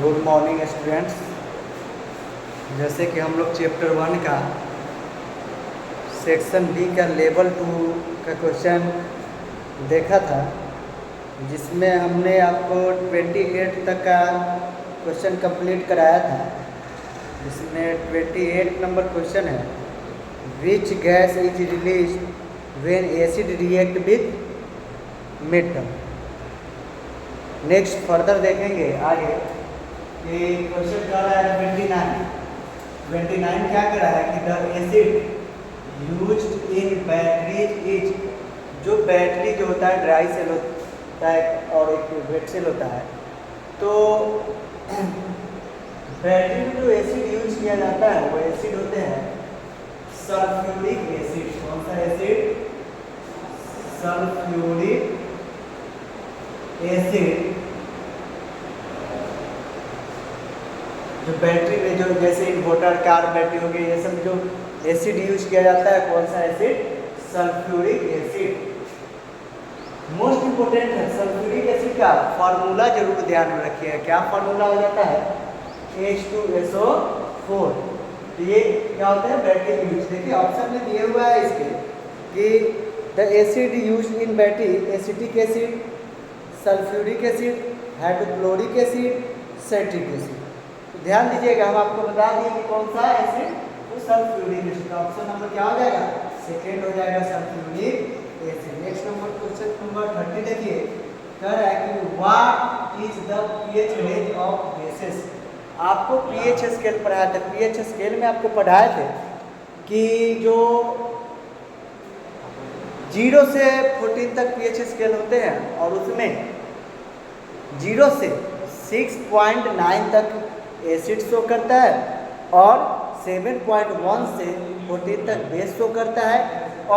Good morning students. जैसे कि हम लोग चैप्टर 1 का सेक्शन बी का लेवल 2 का क्वेश्चन देखा था, जिसमें हमने आपको 28 तक का क्वेश्चन कंप्लीट कराया था। जिसमें 28 नंबर क्वेश्चन है, which gas is release when acid react with metal. Next further देखेंगे आगे कि क्वेश्चन क्या रहा है 29 क्या कर रहा है कि the acid used in batteries is, जो बैटरी जो होता है ड्राई सेल होता है और एक वेट सेल होता है। तो बैटरी में जो एसिड यूज किया जाता है वो एसिड होते हैं सल्फ्यूरिक एसिड। कौन सा एसिड? Sulphuric acid. जो बैटरी में जो जैसे इन्वर्टर कार बैटरी हो गई, ये सब जो एसिड यूज किया जाता है, कौन सा acid? Sulphuric acid. Most important है सल्फ्यूरिक एसिड का फार्मूला जरूर ध्यान में रखिए। क्या फार्मूला हो जाता है? H2SO4। तो ये क्या होता है? Battery use. देखिए ऑप्शन में दिए हुआ है इसके कि the acid use in battery acetic acid, sulphuric acid, hydrochloric acid, citric acid. तो ध्यान दीजिएगा, हम आपको बता दिए कि कौन सा एसिड? तो सल्फ्यूरिक एसिड। ऑप्शन नंबर क्या हो जाएगा? सेकेंड हो जाएगा sulphuric acid. Next number question number 30 देखिए, कह रहा है कि what is the pH range of basis. आपको पीएच स्केल पढ़ाया था। पीएच स्केल में आपको पढ़ाए थे कि जो 0 से 14 तक पीएच स्केल होते हैं और उसमें 0 से 6.9 तक एसिड शो करता है और 7.1 से 14 तक बेस शो करता है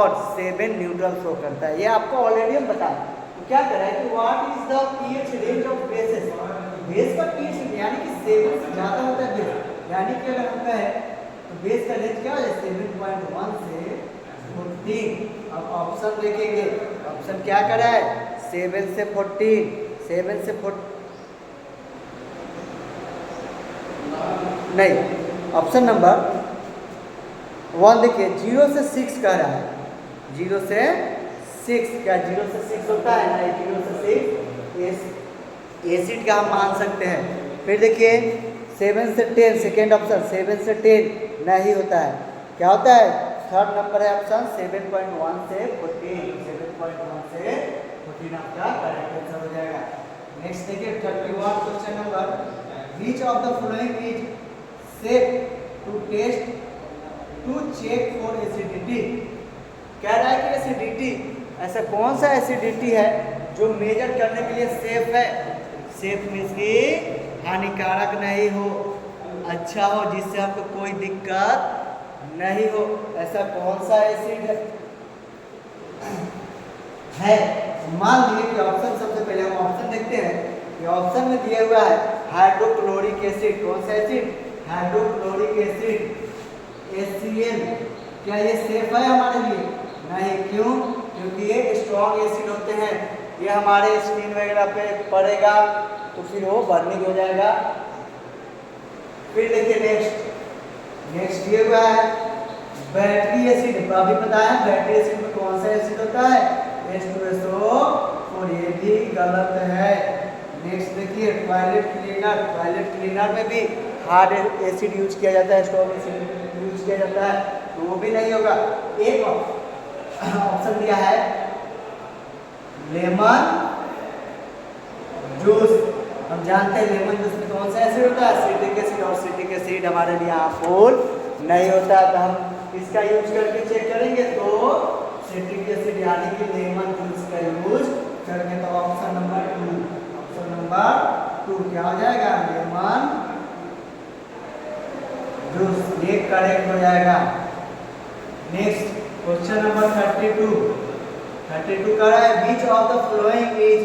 और 7 न्यूट्रल शो करता है। ये आपको ऑलरेडी हम बताएं। तो क्या कर रहा है कि what is the pH range of basis. Base का पीएच यानी कि 7 से ज़्यादा होता है बेस, यानी कि अगर हम कहें तो बेस का रेंज क्या हो जाए? 7.1 से 14। अब ऑप्शन देखेंगे, ऑप्शन क्या कर रहा है? 7 से 14, 7 से 14 नहीं, ऑप्शन नंबर 1 देखिए 0 से 6 कह रहा है। 0 से 6, क्या 0 से 6 होता है? नहीं, 0 से 6 एसिड का हम मान सकते हैं। फिर देखिए 7 से 10, सेकेंड ऑप्शन 7 से 10 नहीं होता है। क्या होता है? थर्ड नंबर है ऑप्शन 7.1 से 14। 7.1 से 14 आपका करेक्ट आंसर हो जाएगा। नेक्स्ट देखिए 31 question number, which of the following is safe to test to check for acidity. कह रहा है कि एसिडिटी, ऐसा कौन सा एसिडिटी है जो मेजर करने के लिए सेफ है? सेफ मीन्स कि हानिकारक नहीं हो, अच्छा हो, जिससे आपको कोई दिक्कत नहीं हो। ऐसा कौन सा एसिड है? मान लीजिए कि ऑप्शन, सबसे पहले हम ऑप्शन देखते हैं कि ऑप्शन में दिया हुआ है हाइड्रोक्लोरिक एसिड। कौन सा एसिड? Hydrochloric acid HCl। क्या ये सेफ है हमारे लिए? नहीं। क्यों? क्योंकि ये स्ट्रॉन्ग एसिड होते हैं, ये हमारे स्किन वगैरह पे पड़ेगा तो फिर वो बर्निंग हो जाएगा। फिर देखिए नेक्स्ट ये हुआ है बैटरी एसिड। अभी बताया बैटरी एसिड में कौन सा एसिड होता है? H2SO4। ये भी गलत है। नेक्स्ट देखिए टॉयलेट क्लीनर। टॉयलेट क्लीनर में भी हार्ड एसिड यूज किया जाता है, स्ट्रॉन्ग एसिड यूज किया जाता है, तो वो भी नहीं होगा। एक ऑप्शन दिया है लेमन जूस। हम जानते हैं लेमन जूस में कौन सा एसिड होता है? Citric acid. और सिट्रिक एसिड हमारे लिए हार्मफुल नहीं होता। तो हम इसका यूज करके चेक करेंगे तो सिट्रिक एसिड यानी कि लेमन जूस का यूज करके। तो ऑप्शन नंबर 2, ऑप्शन नंबर 2 क्या हो जाएगा? लेमन जूस, ये करेक्ट हो जाएगा। नेक्स्ट क्वेश्चन नंबर 32 का है which of the following is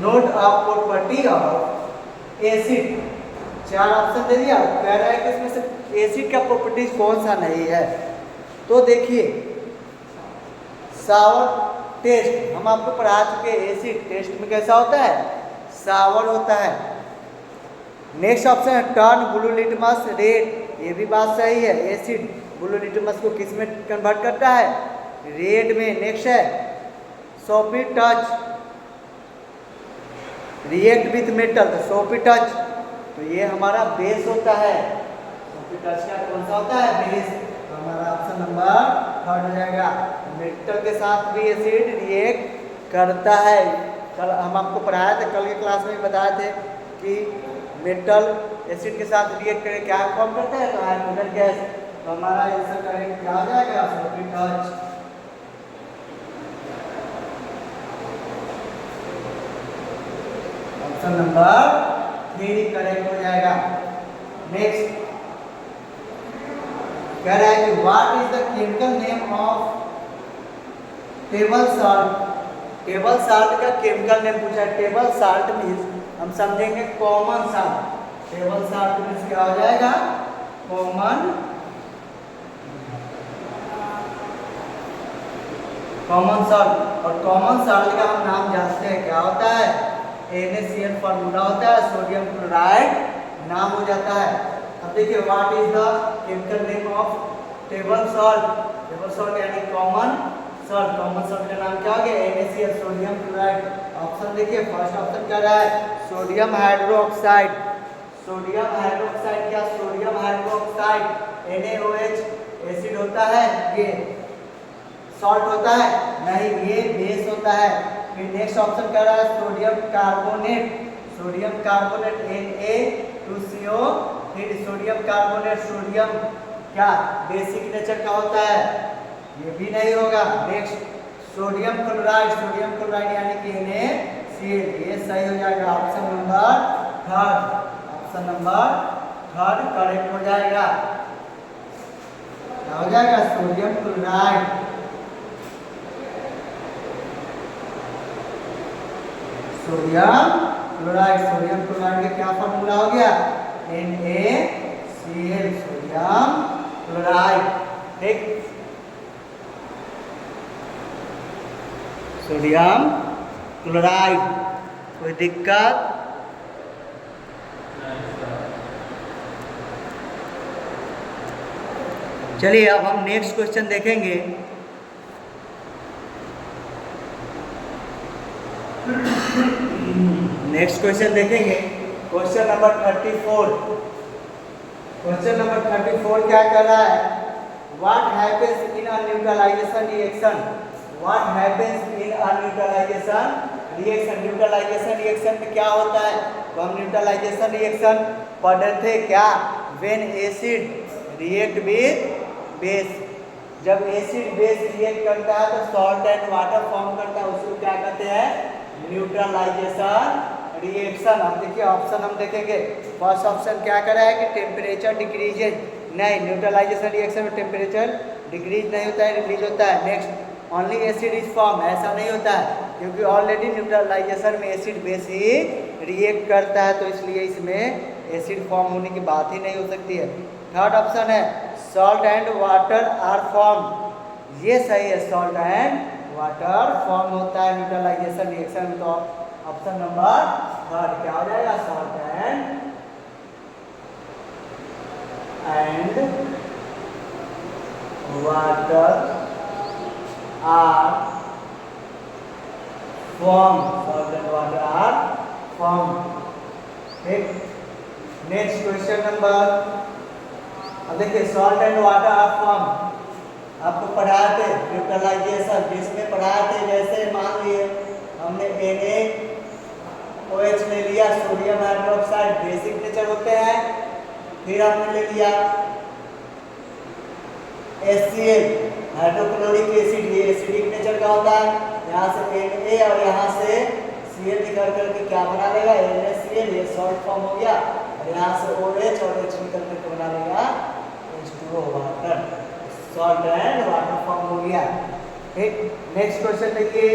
not of property of acid. 4 option दे दिया, कह रहा है कि इसमें से एसिड का प्रॉपर्टीज कौन सा नहीं है। तो देखिए सावर टेस्ट हम आपको पढ़ा चुके हैं। एसिड टेस्ट में कैसा होता है? सावर होता है। नेक्स्ट ऑप्शन है टर्न ब्लू लिटमस रेड, ये भी बात सही है। एसिड ब्लू लिटमस को किस में कन्वर्ट करता है? रेड में। नेक्स्ट है सोपी टच, रिएक्ट विथ मेटल, तो सोपी टच, तो ये हमारा बेस होता है। सोपी टच का कौन सा होता है? बेस। तो हमारा ऑप्शन नंबर 3 हो जाएगा। मेटल के साथ भी एसिड रिएक्ट करता है। कल हम आपको पढ़ाया था, कल के क्लास में बताए थे कि मेटल एसिड के साथ रिएक्ट करके क्या फॉर्म करता है? तो हाइड्रोजन गैस। तो हमारा आंसर करेक्ट क्या हो जाएगा? सोपी टच। ऑप्शन नंबर 3 करेक्ट हो जाएगा। नेक्स्ट कह रहा है कि what is the chemical name of table salt. Table salt का केमिकल नेम पूछा है। टेबल सॉल्ट मीन्स हम समझेंगे common salt. Table salt means क्या हो जाएगा? Common salt. और कॉमन सॉल्ट का हम नाम जानते हैं, क्या होता है? NaCl फॉर्मूला होता है, सोडियम क्लोराइड नाम हो जाता है। अब देखिए what is the chemical name of table salt. Table salt यानी कॉमन सॉल्ट। कॉमन सॉल्ट का नाम क्या हो गया? NaCl, sodium chloride. ऑप्शन देखिए, फर्स्ट ऑप्शन क्या रहा है? Sodium hydroxide. सोडियम हाइड्रोक्साइड क्या? सोडियम हाइड्रोक्साइड NaOH एसिड होता है, ये सॉल्ट होता है? नहीं, ये बेस होता है। फिर नेक्स्ट ऑप्शन क्या रहा है? Sodium carbonate. Sodium carbonate Na2CO। फिर सोडियम कार्बोनेट, सोडियम क्या बेसिक नेचर का होता है? ये भी नहीं होगा। Next sodium chloride. Sodium chloride यानी कि NaCl, ये सही हो जाएगा। Option number 3। Option number 3 correct हो जाएगा। क्या हो जाएगा? Sodium chloride. Sodium chloride. Sodium chloride का क्या फॉर्मूला हो गया? NaCl, sodium chloride. ठीक, सोडियम क्लोराइड। कोई दिक्कत? चलिए अब हम नेक्स्ट क्वेश्चन देखेंगे। नेक्स्ट क्वेश्चन देखेंगे, क्वेश्चन नंबर 34। क्वेश्चन नंबर 34 क्या कर रहा है? What happens in a neutralization reaction. What happens in a neutralization reaction. Neutralization reaction में क्या होता है? तो हम न्यूट्रलाइजेशन रिएक्शन पढ़ रहे थे क्या? When acid react with base. जब एसिड बेस रिएक्ट करता है तो सॉल्ट एंड वाटर फॉर्म करता है, उसको क्या कहते हैं? Neutralization reaction. अब देखिए ऑप्शन हम देखेंगे। फर्स्ट ऑप्शन क्या कर रहा है कि टेम्परेचर डिक्रीजेज। नहीं, न्यूट्रलाइजेशन रिएक्शन में टेम्परेचर डिक्रीज नहीं होता है, रिलीज होता है। Next only acid is form, ऐसा नहीं होता है क्योंकि ऑलरेडी न्यूट्रलाइजेशन में एसिड बेस ही रिएक्ट करता है, तो इसलिए इसमें एसिड फॉर्म होने की बात ही नहीं हो सकती है। थर्ड ऑप्शन है salt and water are form. ये सही है, सॉल्ट एंड वाटर फॉर्म होता है न्यूट्रलाइजेशन रिएक्शन में। तो ऑप्शन नंबर 3 क्या हो जाएगा? Salt and water are form. Salt and water are form. ठीक, नेक्स्ट क्वेश्चन नंबर, अब देखिए salt and water are form आपको पढ़ाए थे न्यूट्रलाइजेशन, जिसमें पढ़ाए थे जैसे मान लिए हमने NaOH ले लिया, सोडियम हाइड्रोक्साइड बेसिक नेचर होते हैं। फिर हमने ले लिया HCl हाइड्रोक्लोरिक एसिड, ये एसिडिक नेचर का होता है। यहाँ से Na और यहाँ से Cl निकल करके क्या बना लेगा? NaCl, ये सॉल्ट फॉर्म हो गया। और यहाँ से OH और H निकल करके बना लेगा H2O water. Salt and water form हो गया। ठीक, नेक्स्ट क्वेश्चन देखिए,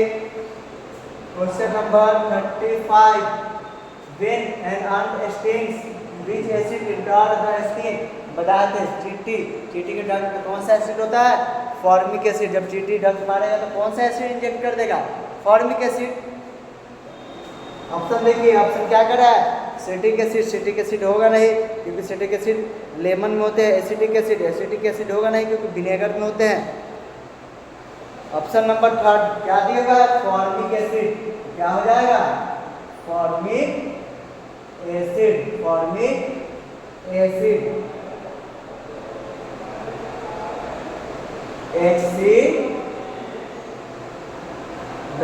question number 35। When an earth stings which acid enter the skin. बताए थे चींटी, चींटी के डंक में कौन सा एसिड होता है? Formic acid. जब चींटी डंक मारेगा तो कौन सा एसिड इंजेक्ट कर देगा? Formic acid. ऑप्शन देखिए, ऑप्शन क्या कर रहा है? सिट्रिक एसिड होगा नहीं, क्योंकि सिट्रिक एसिड लेमन में होते हैं। एसिटिक एसिड होगा नहीं, क्योंकि विनेगर में होते हैं। ऑप्शन नंबर 3 क्या दिया हुआ है? Formic acid. क्या हो जाएगा? Formic acid.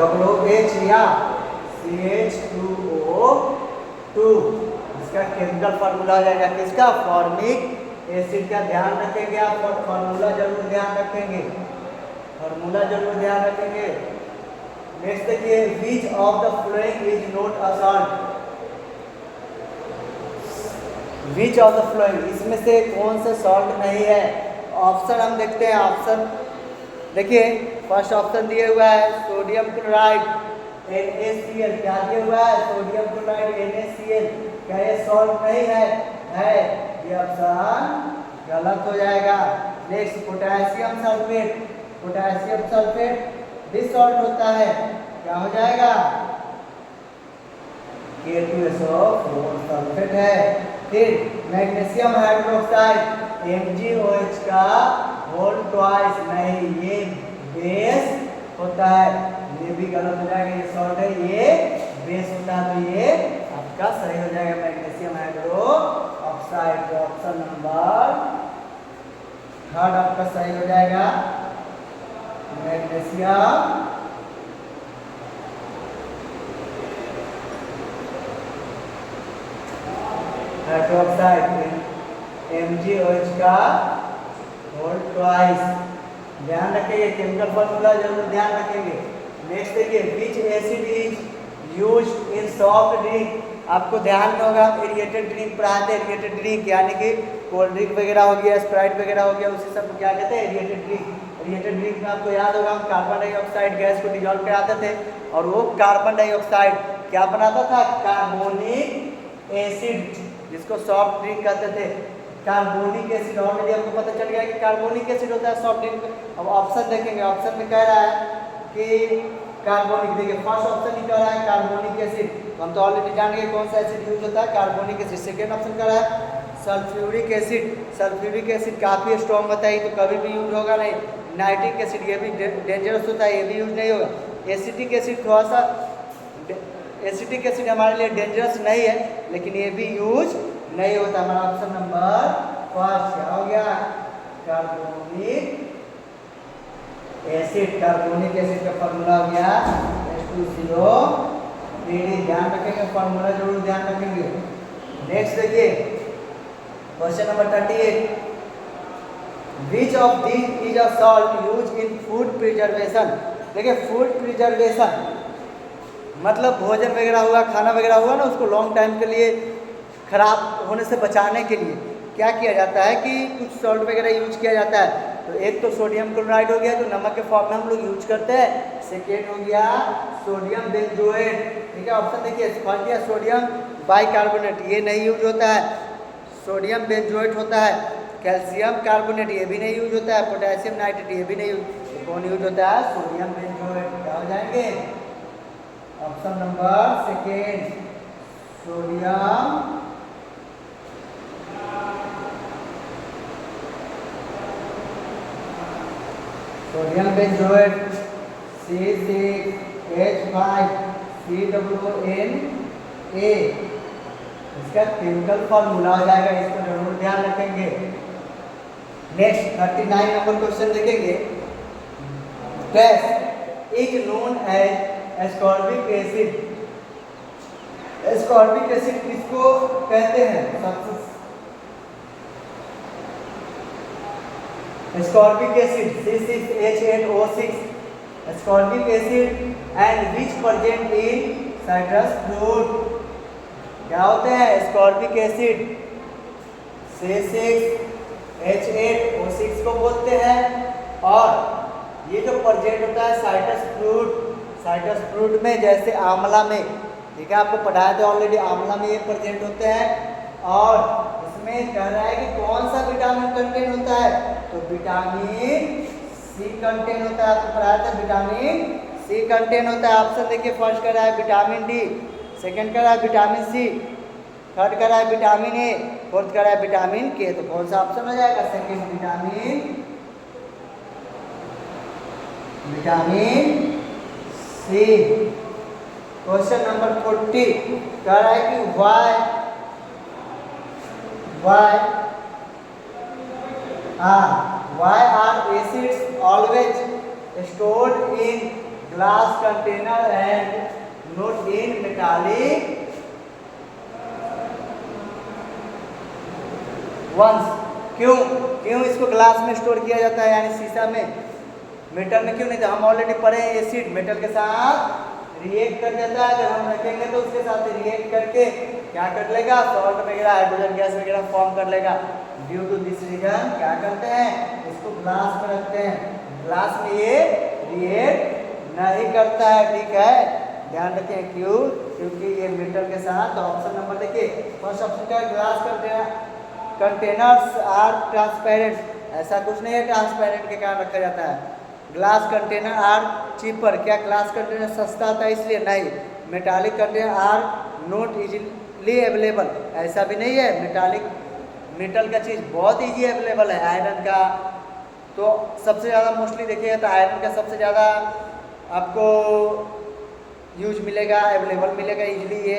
HCOOH या CH2O2, इसका केमिकल फार्मूला हो जाएगा किसका? फॉर्मिक एसिड का। ध्यान रखेंगे आप, और फार्मूला जरूर ध्यान रखेंगे, नेक्स्ट देखिए, विच of the following is not a salt? Which of the flowing, इसमें से कौन सा सॉल्ट नहीं है? ऑप्शन हम देखते हैं। ऑप्शन देखिए, फर्स्ट ऑप्शन दिया हुआ है सोडियम क्लोराइड NaCl। क्या दिया हुआ है? Sodium chloride NaCl। क्या ये सॉल्ट नहीं है? ये ऑप्शन गलत हो जाएगा। नेक्स्ट, पोटेशियम सल्फेट भी सॉल्ट होता है। क्या हो जाएगा? K2SO4 सल्फेट है। फिर मैग्नीशियम हाइड्रोक्साइड MgOH का होल ट्वाइस, नहीं, ये बेस होता है। ये भी गलत हो जाएगा, ये सॉल्ट है, ये बेस होता है, तो ये आपका सही हो जाएगा मैग्नीशियम हाइड्रोक्साइड। तो ऑप्शन नंबर 3 आपका सही हो जाएगा, मैग्नीशियम हाइड्रोक्साइड MgOH का होल ट्वाइस। ध्यान रखेंगे, केमिकल फॉर्मूला जरूर ध्यान रखेंगे। नेक्स्ट देखिए, विच acid is used in soft drink? आपको ध्यान में होगा, एरिएटेड ड्रिंक पढ़ाते हैं। एरिएटेड ड्रिंक यानी कि कोल्ड ड्रिंक वगैरह हो गया, स्प्राइट वगैरह हो गया, उसी सब को क्या कहते हैं? Aerated drink. एरिएटेड ड्रिंक में आपको याद होगा, हम कार्बन डाइऑक्साइड गैस को डिजॉल्व कराते थे, और वो कार्बन डाइऑक्साइड क्या बनाता था? कार्बोनिक एसिड, जिसको सॉफ्ट ड्रिंक कहते थे। कार्बोनिक एसिड, ऑलरेडी आपको पता चल गया कि कार्बोनिक एसिड होता है सॉफ्ट ड्रिंक में। अब ऑप्शन देखेंगे, ऑप्शन में कह रहा है कि कार्बोनिक, देखिए फर्स्ट ऑप्शन ही कह रहा है कार्बोनिक एसिड, हम तो ऑलरेडी जान गए कौन सा एसिड यूज होता है, कार्बोनिक एसिड। सेकेंड ऑप्शन कह रहा है सल्फ्यूरिक एसिड। सल्फ्यूरिक एसिड काफ़ी स्ट्रॉन्ग होता है, तो कभी भी यूज होगा नहीं। नाइट्रिक एसिड, ये भी डेंजरस होता है, ये भी यूज नहीं होगा। एसिटिक एसिड थोड़ा सा, एसिटिक एसिड हमारे लिए डेंजरस नहीं है, लेकिन ये भी यूज नहीं होता। हमारा ऑप्शन नंबर 5 क्या हो गया? Carbonic acid. कार्बोनिक एसिड का फॉर्मूला हो गया H2CO3। ध्यान रखेंगे, फॉर्मूला जरूर ध्यान रखेंगे। नेक्स्ट देखिए, question number 38, which of these is a salt use in food preservation? देखिए, फूड प्रिजर्वेशन मतलब भोजन वगैरह हुआ, खाना वगैरह हुआ ना, उसको लॉन्ग टाइम के लिए खराब होने से बचाने के लिए क्या किया जाता है कि कुछ सॉल्ट वगैरह यूज किया जाता है। तो एक तो सोडियम क्लोराइड हो गया, जो नमक के फॉर्म में हम लोग यूज करते हैं। सेकेंड हो गया सोडियम बेंजोएट। ठीक है, ऑप्शन देखिए, फर्स्ट दिया सोडियम बाइकार्बोनेट, ये नहीं यूज होता है। सोडियम बेंजोएट होता है। कैल्शियम कार्बोनेट, ये भी नहीं यूज होता है। पोटेशियम नाइट्रेट, ये भी नहीं यूज। कौन यूज होता है? Sodium benzoate. क्या हो जाएंगे? Option number second, sodium benzoate C6H5COONA, इसका केमिकल फॉर्मूला हो जाएगा, इसको जरूर ध्यान रखेंगे। नेक्स्ट 39 नंबर क्वेश्चन देखेंगे, dash is known as ascorbic acid. Ascorbic acid किसको कहते हैं? Ascorbic acid C6H8O6, ascorbic acid and which present in citrus fruit. क्या होते हैं? एस्कॉर्बिक एसिड C6H8O6 को बोलते हैं, और ये जो प्रेजेंट होता है साइट्रस फ्रूट में, जैसे आंवला में। ठीक है, आपको पढ़ाया था ऑलरेडी, आंवला में ये प्रेजेंट होते हैं। और इसमें कह रहा है कि कौन सा विटामिन कंटेन होता है? तो विटामिन सी कंटेन होता है। आपको पढ़ाया था विटामिन सी कंटेन होता है। ऑप्शन देखिए, फर्स्ट कह रहा है विटामिन डी, सेकंड कह रहा है विटामिन सी, थर्ड कह रहा है विटामिन ए, फोर्थ कह रहा है विटामिन के, तो कौन सा ऑप्शन हो जाएगा? Second vitamin C. Question number 40 कह रहा है कि why are acids always stored in glass container and not in metallic ones? क्यों इसको ग्लास में स्टोर किया जाता है, यानी शीशा में, मेटल में क्यों नहीं? हम ऑलरेडी पढ़े हैं, एसिड मेटल के साथ रिएक्ट कर जाता है, जब हम रखेंगे तो उसके साथ रिएक्ट करके क्या कर लेगा? सॉल्ट वगैरह, हाइड्रोजन गैस वगैरह फॉर्म कर लेगा। ड्यू टू दिस रीजन क्या करते हैं? इसको ग्लास में रखते हैं। ग्लास में ये रिएक्ट नहीं करता है, ठीक है, ध्यान रखें। क्यों? क्योंकि ये मेटल के साथ। तो ऑप्शन नंबर देखिए, फर्स्ट ऑप्शन का ग्लास कंटेनर्स आर ट्रांसपेरेंट, ऐसा कुछ नहीं है ट्रांसपेरेंट के कारण रखा जाता है। ग्लास कंटेनर आर चीपर, क्या ग्लास कंटेनर सस्ता था इसलिए? नहीं। Metallic container are not easily available, ऐसा भी नहीं है। मेटल का चीज़ बहुत इजी अवेलेबल है। आयरन का तो सबसे ज़्यादा मोस्टली देखिएगा तो आयरन का सबसे ज़्यादा आपको यूज मिलेगा, अवेलेबल मिलेगा इजीली ये।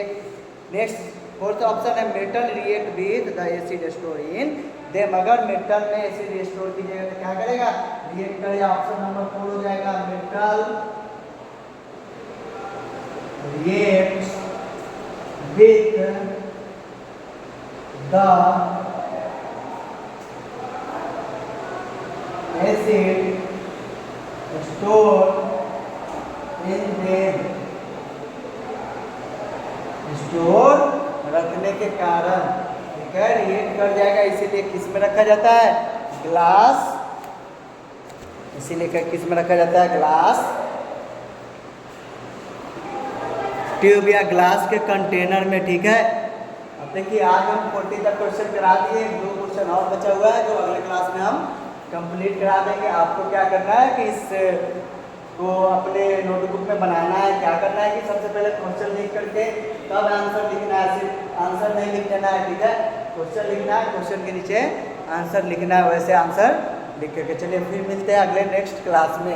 नेक्स्ट फोर्थ ऑप्शन है metal react with the acid store in them. अगर मेटल में एसिड स्टोर कीजिएगा तो क्या करेगा? रिएक्ट करेगा। ऑप्शन नंबर 4 हो जाएगा, metal react with the acid store in them. Store रखने के कारण, ठीक है, रिएक्ट कर जाएगा, इसीलिए किस में रखा जाता है? ग्लास। इसीलिए किस में रखा जाता है? ग्लास ट्यूब या ग्लास के कंटेनर में, ठीक है। अब देखिए आज हम 40 तक क्वेश्चन करा दिए, 2 क्वेश्चन और बचा हुआ है जो अगले क्लास में हम कंप्लीट करा देंगे। आपको क्या करना है कि इस को अपने नोटबुक में बनाना है। क्या करना है कि सबसे पहले क्वेश्चन लिख करके तब आंसर लिखना है, सिर्फ आंसर नहीं लिख देना है, ठीक है। क्वेश्चन लिखना है, क्वेश्चन के नीचे आंसर लिखना है, वैसे आंसर लिख करके। चलिए फिर मिलते हैं अगले नेक्स्ट क्लास में।